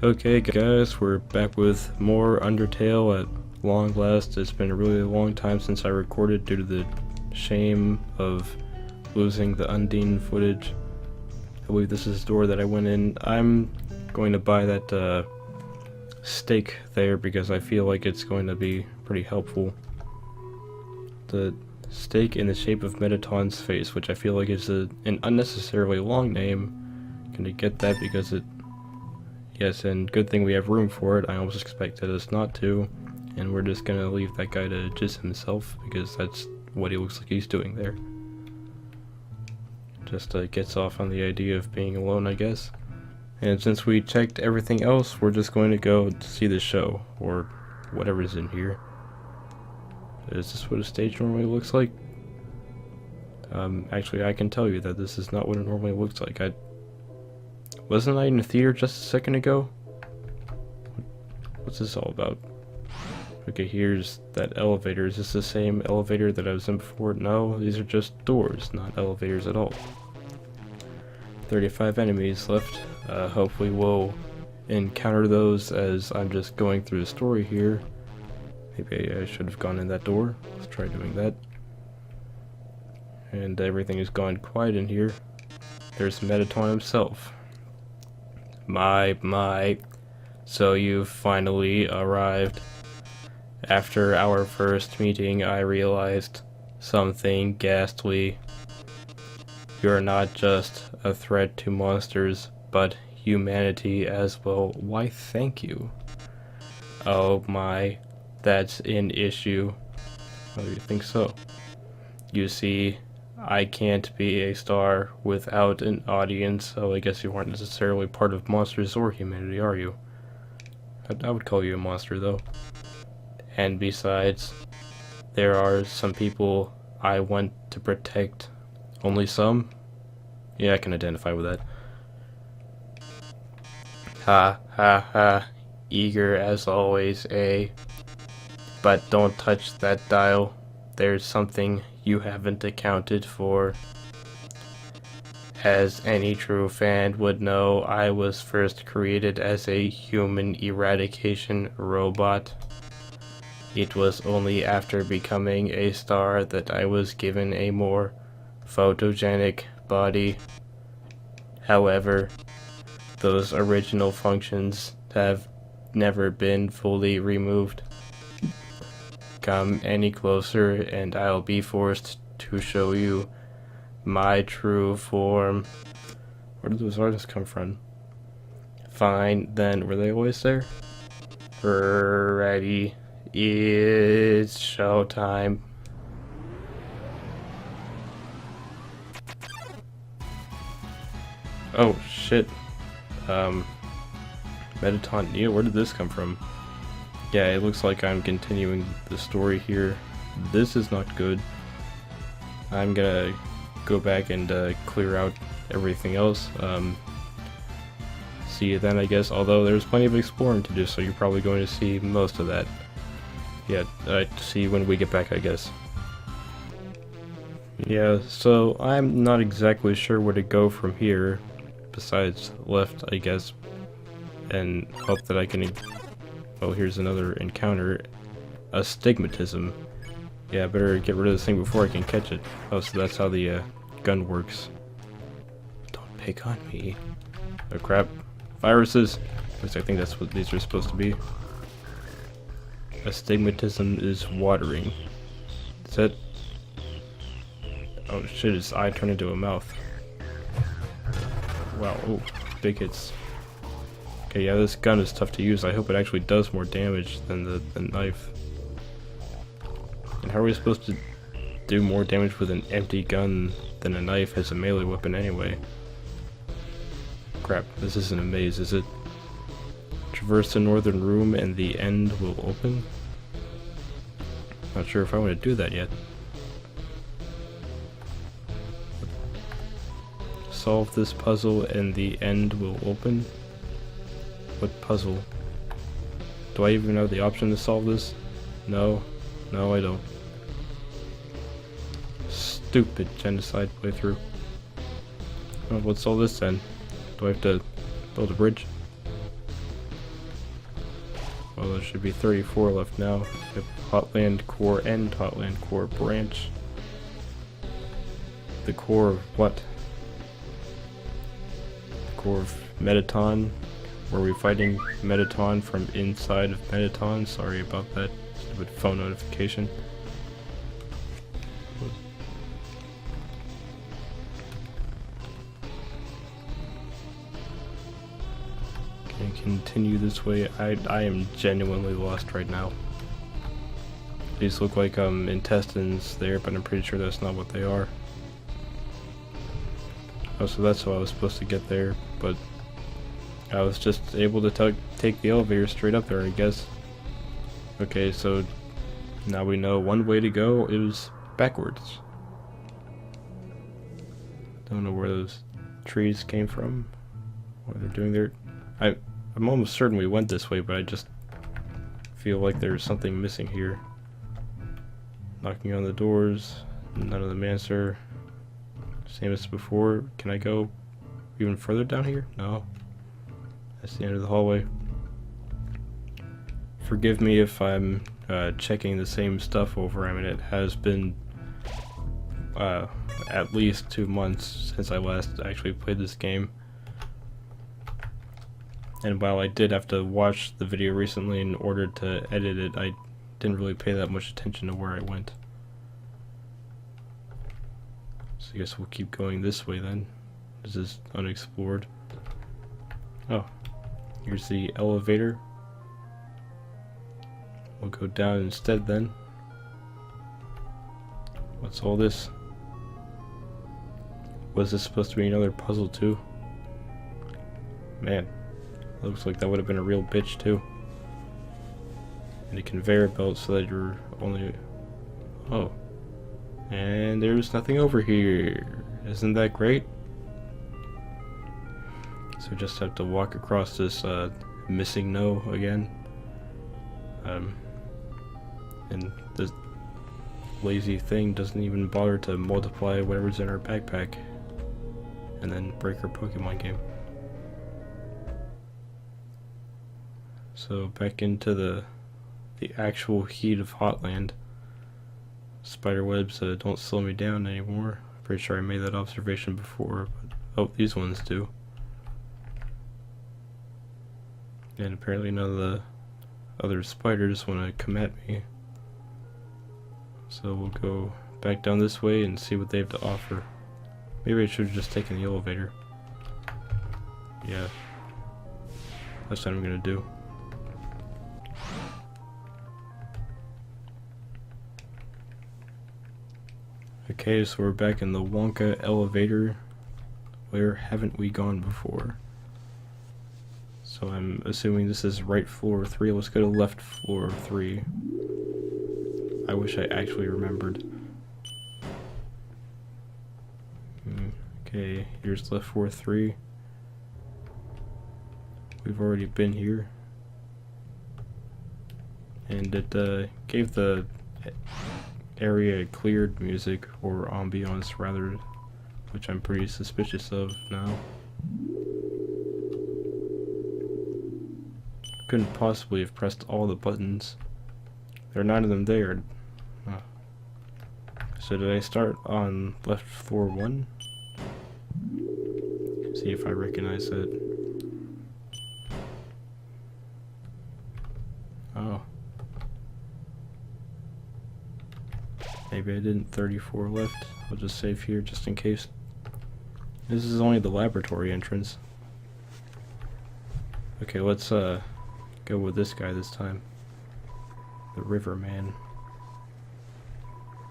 Okay guys, we're back with more Undertale at long last. It's been a really long time since I recorded due to the shame of losing the Undine footage. I believe this is the door that I went in. I'm going to buy that stake there because I feel like it's going to be pretty helpful. The stake in the shape of Metaton's face, which I feel like is an unnecessarily long name. I'm gonna get that because it... Yes, and good thing we have room for it. I almost expected us not to. And we're just gonna leave that guy to jizz himself, because that's what he looks like he's doing there. Just gets off on the idea of being alone, I guess. And since we checked everything else, we're just going to go to see the show, or whatever's in here. Is this what a stage normally looks like? Actually, I can tell you that this is not what it normally looks like. Wasn't I in the theater just a second ago? What's this all about? Okay, here's that elevator. Is this the same elevator that I was in before? No, these are just doors, not elevators at all. 35 enemies left. Hopefully we'll encounter those as I'm just going through the story here. Maybe I should have gone in that door. Let's try doing that. And everything has gone quiet in here. There's Metaton himself. My. So you finally arrived. After our first meeting, I realized something ghastly. You're not just a threat to monsters, but humanity as well. Why, thank you. Oh my, that's an issue. Oh, you think so? You see, I can't be a star without an audience, so I guess you aren't necessarily part of monsters or humanity, are you? I would call you a monster, though. And besides, there are some people I want to protect. Only some? Yeah, I can identify with that. Ha ha ha. Eager as always, eh? But don't touch that dial. There's something you haven't accounted for. As any true fan would know, I was first created as a human eradication robot. It was only after becoming a star that I was given a more photogenic body. However, those original functions have never been fully removed. Come any closer and I'll be forced to show you my true form. Where did those artists come from? Fine, then. Were they always there? Ready. It's showtime. Oh, shit. Metaton Neo, where did this come from? Yeah, it looks like I'm continuing the story here. This is not good. I'm gonna go back and clear out everything else. See you then, I guess. Although there's plenty of exploring to do, so you're probably going to see most of that. Yeah, see you when we get back, I guess. Yeah, so I'm not exactly sure where to go from here, besides left, I guess, and hope that I can... Oh, here's another encounter. Astigmatism. Yeah, I better get rid of this thing before I can catch it. Oh, so that's how the gun works. Don't pick on me. Oh crap. Viruses! At least I think that's what these are supposed to be. Astigmatism is watering. Is that... Oh shit, his eye turned into a mouth. Wow, oh, big hits. Okay, yeah, this gun is tough to use. I hope it actually does more damage than the knife. And how are we supposed to do more damage with an empty gun than a knife as a melee weapon anyway? Crap, this isn't a maze, is it? Traverse the northern room and the end will open? Not sure if I want to do that yet. Solve this puzzle and the end will open? What puzzle? Do I even have the option to solve this? No. No, I don't. Stupid genocide playthrough. Oh, what's all this then? Do I have to build a bridge? Well, there should be 34 left now. The Hotland Core and Hotland Core branch. The core of what? The core of Metaton? Were we fighting Metaton from inside of Metaton? Sorry about that stupid phone notification. Can continue this way. I am genuinely lost right now. These look like intestines there, but I'm pretty sure that's not what they are. Oh, so that's how I was supposed to get there, but I was just able to take the elevator straight up there, I guess. Okay, so now we know one way to go is backwards. Don't know where those trees came from, what they're doing there. I'm almost certain we went this way, but I just feel like there's something missing here. Knocking on the doors, none of them answer. Same as before. Can I go even further down here? No. That's the end of the hallway. Forgive me if I'm checking the same stuff over. I mean, it has been at least 2 months since I last actually played this game. And while I did have to watch the video recently in order to edit it, I didn't really pay that much attention to where I went. So I guess we'll keep going this way then. This is unexplored. Oh, here's the elevator. We'll go down instead then. What's all this? Was this supposed to be another puzzle too? Man, looks like that would have been a real bitch too. And a conveyor belt so that you're only... Oh. And there's nothing over here. Isn't that great? So we just have to walk across this missing no again. And this lazy thing doesn't even bother to multiply whatever's in our backpack and then break our Pokemon game. So back into the actual heat of Hotland. Spiderwebs don't slow me down anymore. Pretty sure I made that observation before, but oh, these ones do. And apparently none of the other spiders want to come at me. So we'll go back down this way and see what they have to offer. Maybe I should have just taken the elevator. Yeah. That's what I'm gonna do. Okay, so we're back in the Wonka elevator. Where haven't we gone before? So I'm assuming this is right floor 3. Let's go to left floor 3. I wish I actually remembered. Okay, here's left floor 3. We've already been here. And it gave the area cleared music, or ambiance rather, which I'm pretty suspicious of now. Couldn't possibly have pressed all the buttons. There are 9 of them there. Oh. So did I start on left floor 1? See if I recognize that. Oh. Maybe I didn't. 34 left. I'll just save here just in case. This is only the laboratory entrance. Okay, let's go with this guy this time. The River Man.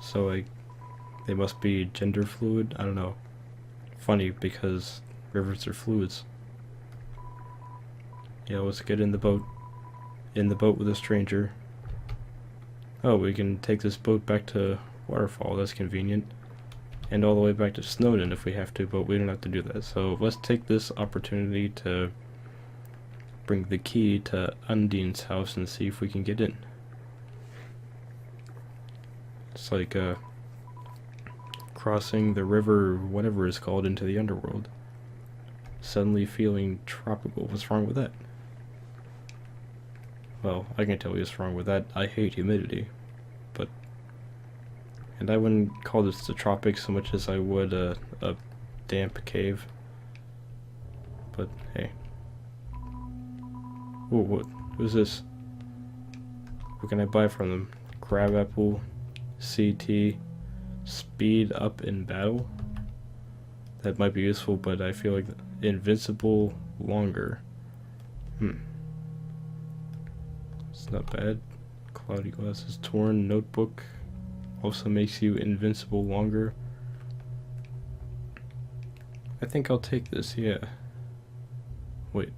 So they must be gender fluid? I don't know. Funny because rivers are fluids. Yeah, let's get in the boat. In the boat with a stranger. Oh, we can take this boat back to Waterfall, that's convenient. And all the way back to Snowden if we have to, but we don't have to do that. So let's take this opportunity to bring the key to Undine's house and see if we can get in. It's like crossing the river, whatever it's called, into the underworld. Suddenly feeling tropical. What's wrong with that? Well, I can tell you what's wrong with that. I hate humidity. But... And I wouldn't call this the tropics so much as I would a damp cave. But, hey. Ooh, what? Who's this? What can I buy from them? Crab apple, CT, speed up in battle? That might be useful, but I feel like invincible longer. It's not bad. Cloudy glasses, torn notebook. Also makes you invincible longer. I think I'll take this, yeah. Wait.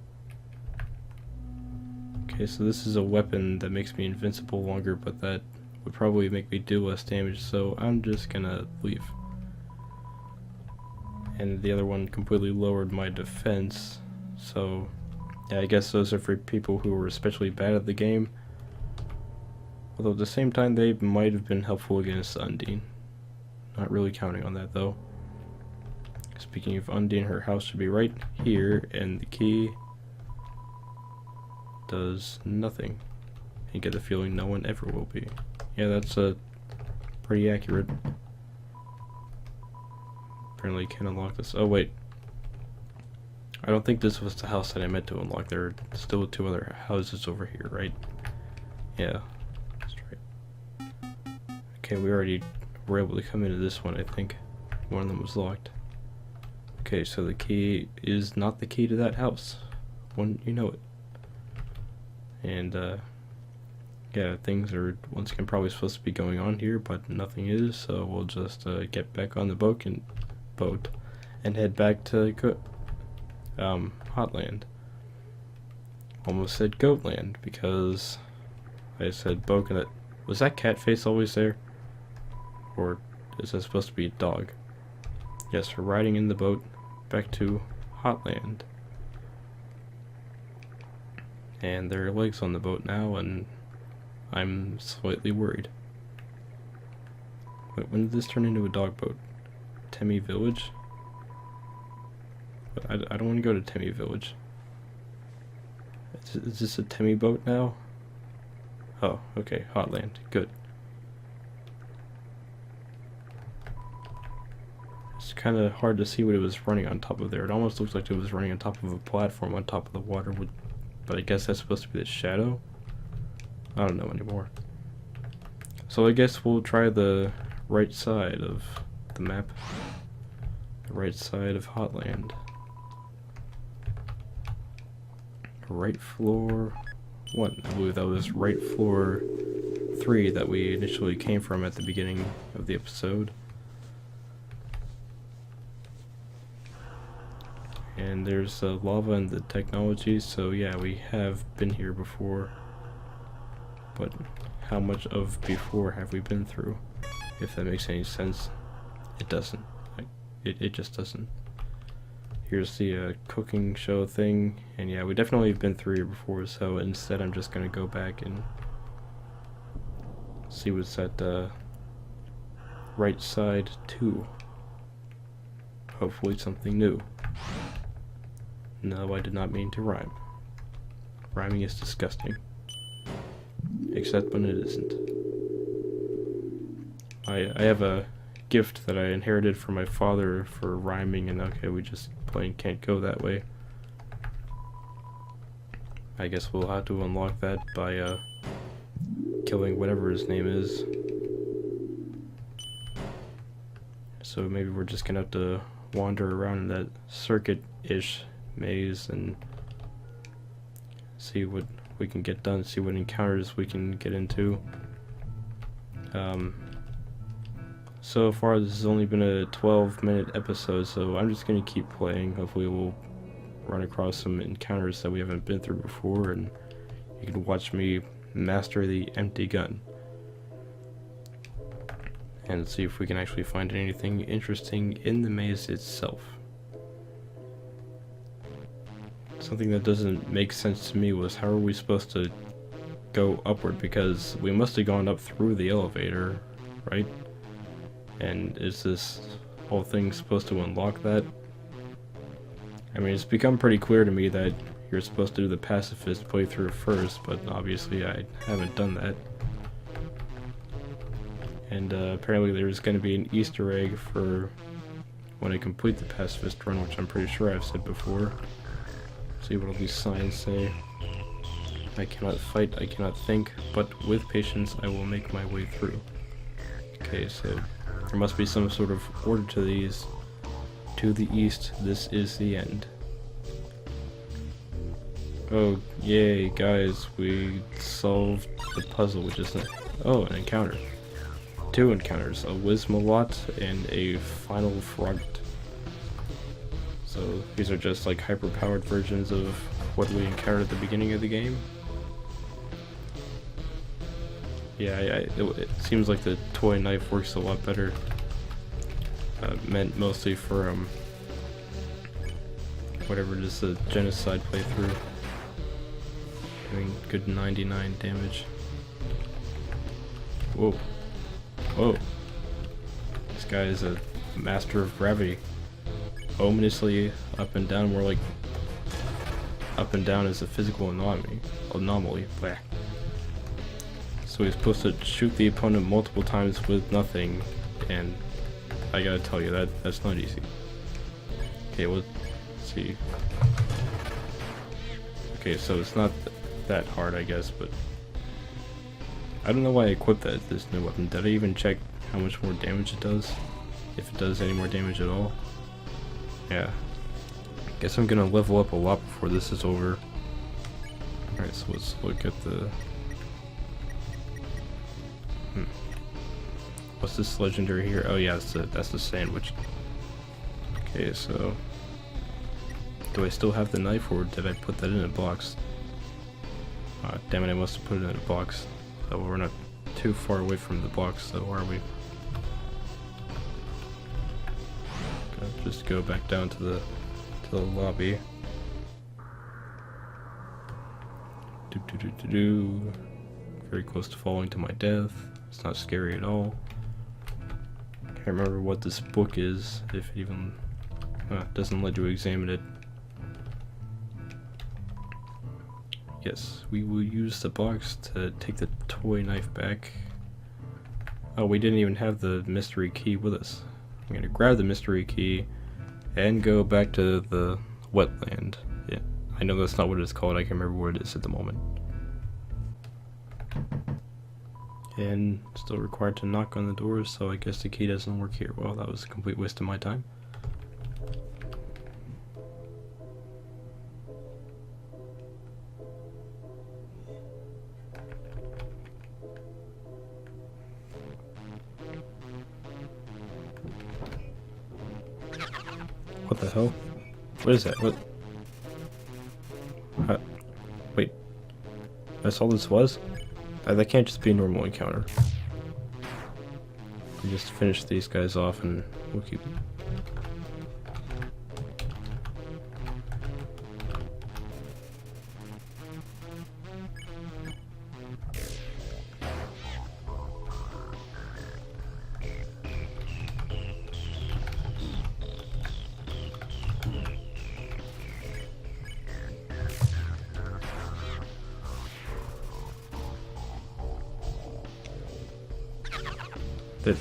Okay, so this is a weapon that makes me invincible longer, but that would probably make me do less damage, so I'm just gonna leave. And the other one completely lowered my defense, so yeah, I guess those are for people who are especially bad at the game. Although at the same time, they might have been helpful against Undine. Not really counting on that, though. Speaking of Undine, her house should be right here, and the key does nothing. You get the feeling no one ever will be. Yeah, that's pretty accurate. Apparently can't unlock this. Oh, wait. I don't think this was the house that I meant to unlock. There are still 2 other houses over here, right? Yeah. Okay, we already were able to come into this one, I think. One of them was locked. Okay, so the key is not the key to that house. Wouldn't you know it? And, yeah, things are, once again, probably supposed to be going on here, but nothing is, so we'll just, get back on the boat and head back to, Hotland. Almost said Goatland, because I said boat, and was that cat face always there? Or is that supposed to be a dog? Yes, we're riding in the boat back to Hotland. And there are legs on the boat now, and I'm slightly worried. Wait, when did this turn into a dog boat? Temi Village? But I don't want to go to Temi Village. Is this a Temi boat now? Oh, okay, Hotland. Good. It's kind of hard to see what it was running on top of there. It almost looks like it was running on top of a platform on top of the water. But I guess that's supposed to be the shadow? I don't know anymore. So I guess we'll try the right side of the map. The right side of Hotland. Right floor 1. I believe that was right floor 3 that we initially came from at the beginning of the episode. And there's lava and the technology, so yeah, we have been here before. But how much of before have we been through? If that makes any sense. It doesn't. It just doesn't. Here's the cooking show thing, and yeah, we definitely have been through here before, so instead I'm just gonna go back and see what's at right side 2. Hopefully something new. No, I did not mean to rhyme. Rhyming is disgusting. Except when it isn't. I have a gift that I inherited from my father for rhyming, and okay, we just plain can't go that way. I guess we'll have to unlock that by killing whatever his name is. So maybe we're just gonna have to wander around in that circuit-ish maze and see what we can get done, see what encounters we can get into. So far this has only been a 12-minute episode, so I'm just gonna keep playing. Hopefully we'll run across some encounters that we haven't been through before, and you can watch me master the empty gun and see if we can actually find anything interesting in the maze itself. Something that doesn't make sense to me was, how are we supposed to go upward? Because we must have gone up through the elevator, right? And is this whole thing supposed to unlock that? I mean, it's become pretty clear to me that you're supposed to do the pacifist playthrough first, but obviously I haven't done that. And apparently there's going to be an Easter egg for when I complete the pacifist run, which I'm pretty sure I've said before. See what all these signs say. I cannot fight, I cannot think, but with patience I will make my way through. Okay, so there must be some sort of order to these. To the east, this is the end. Oh, yay, guys, we solved the puzzle, which is an encounter. 2 encounters, a Wismalot and a final front. So these are just like hyper-powered versions of what we encountered at the beginning of the game. Yeah, it seems like the toy knife works a lot better. Meant mostly for whatever it is, the genocide playthrough. Doing good 99 damage. Whoa. Whoa. This guy is a master of gravity. Ominously up and down, more like up and down is a physical anomaly. Blah. So he's supposed to shoot the opponent multiple times with nothing, and I gotta tell you, that's not easy. Okay, let's see. Okay, so it's not that hard, I guess, but I don't know why I equipped this new weapon. Did I even check how much more damage it does? If it does any more damage at all? Yeah. Guess I'm gonna level up a lot before this is over. Alright, so let's look at the... What's this legendary here? Oh yeah, that's the sandwich. Okay, so... Do I still have the knife, or did I put that in a box? Damn it, I must have put it in a box. So we're not too far away from the box, so are we? Okay, just go back down to the lobby. Very close to falling to my death. It's not scary at all. Can't remember what this book is, if it even doesn't let you examine it. Yes, we will use the box to take the toy knife back. Oh, we didn't even have the mystery key with us. I'm gonna grab the mystery key and go back to the wetland. Yeah, I know that's not what it's called, I can't remember what it is at the moment. And still required to knock on the doors, so I guess the key doesn't work here. Well, that was a complete waste of my time. What the hell? What is that? What? Wait. That's all this was? That can't just be a normal encounter. We just finish these guys off and we'll keep...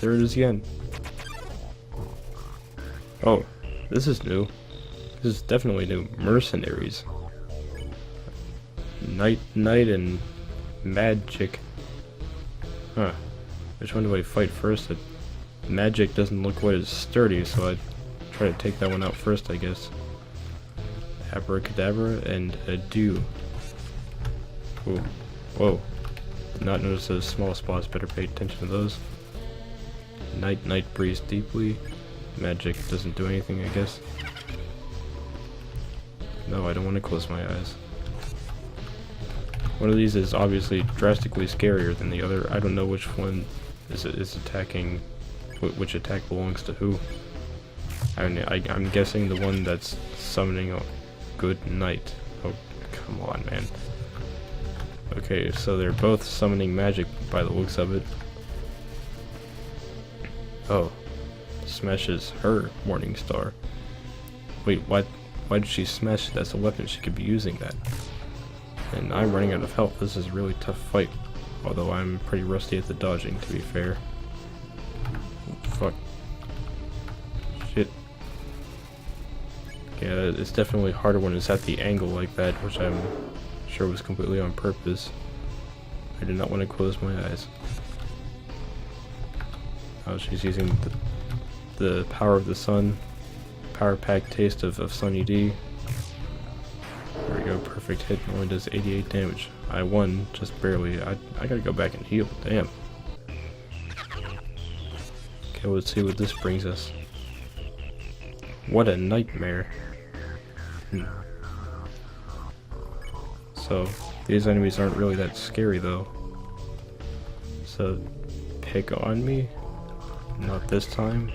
There it is again. Oh, this is new. This is definitely new. Mercenaries. Knight and magic. Huh. Which one do I fight first? Magic doesn't look quite as sturdy, so I'd try to take that one out first, I guess. Abracadabra and adieu. Whoa. Whoa. Did not notice those small spots. Better pay attention to those. Night breathes deeply. Magic doesn't do anything, I guess. No, I don't want to close my eyes. One of these is obviously drastically scarier than the other. I don't know which one is attacking, which attack belongs to who. I'm guessing the one that's summoning a good night. Oh, come on, man. Okay, so they're both summoning magic by the looks of it. Oh, smashes her Morning Star. Wait, what? Why did she smash it as a weapon? She could be using that. And I'm running out of health. This is a really tough fight. Although I'm pretty rusty at the dodging, to be fair. Fuck. Shit. Yeah, it's definitely harder when it's at the angle like that, which I'm sure was completely on purpose. I did not want to close my eyes. Oh, she's using the power of the sun. Power pack taste of Sunny D. There we go, perfect hit. Only does 88 damage. I won, just barely. I gotta go back and heal, damn. Okay, let's see what this brings us. What a nightmare. So, these enemies aren't really that scary though. So, pick on me? Not this time.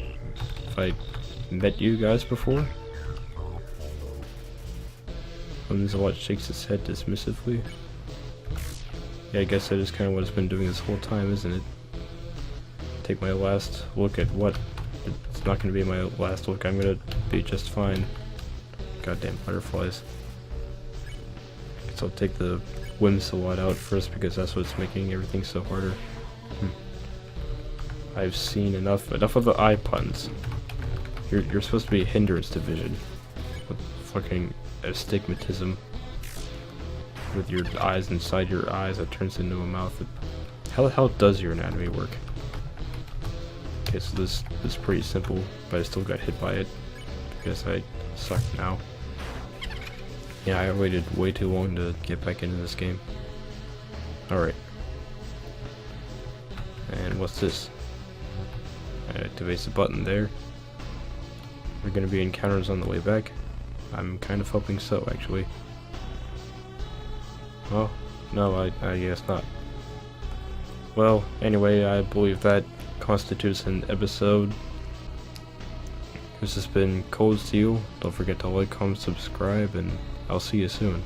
If I met you guys before? Lancelot shakes his head dismissively. Yeah, I guess that is kind of what it's been doing this whole time, isn't it? Take my last look at what? It's not going to be my last look. I'm going to be just fine. Goddamn butterflies. Guess I'll take the Whimsalot out first because that's what's making everything so harder. I've seen enough of the eye puns. You're supposed to be a hindrance to vision. With fucking astigmatism. With your eyes inside your eyes that turns into a mouth. How the hell does your anatomy work? Okay, so this is pretty simple, but I still got hit by it. Guess I suck now. Yeah, I waited way too long to get back into this game. Alright. And what's this? Activates the button there. We're gonna be encounters on the way back. I'm kind of hoping so, actually. Oh, no, I guess not. Well, anyway, I believe that constitutes an episode. This has been Coldsteel. Don't forget to like, comment, subscribe, and I'll see you soon.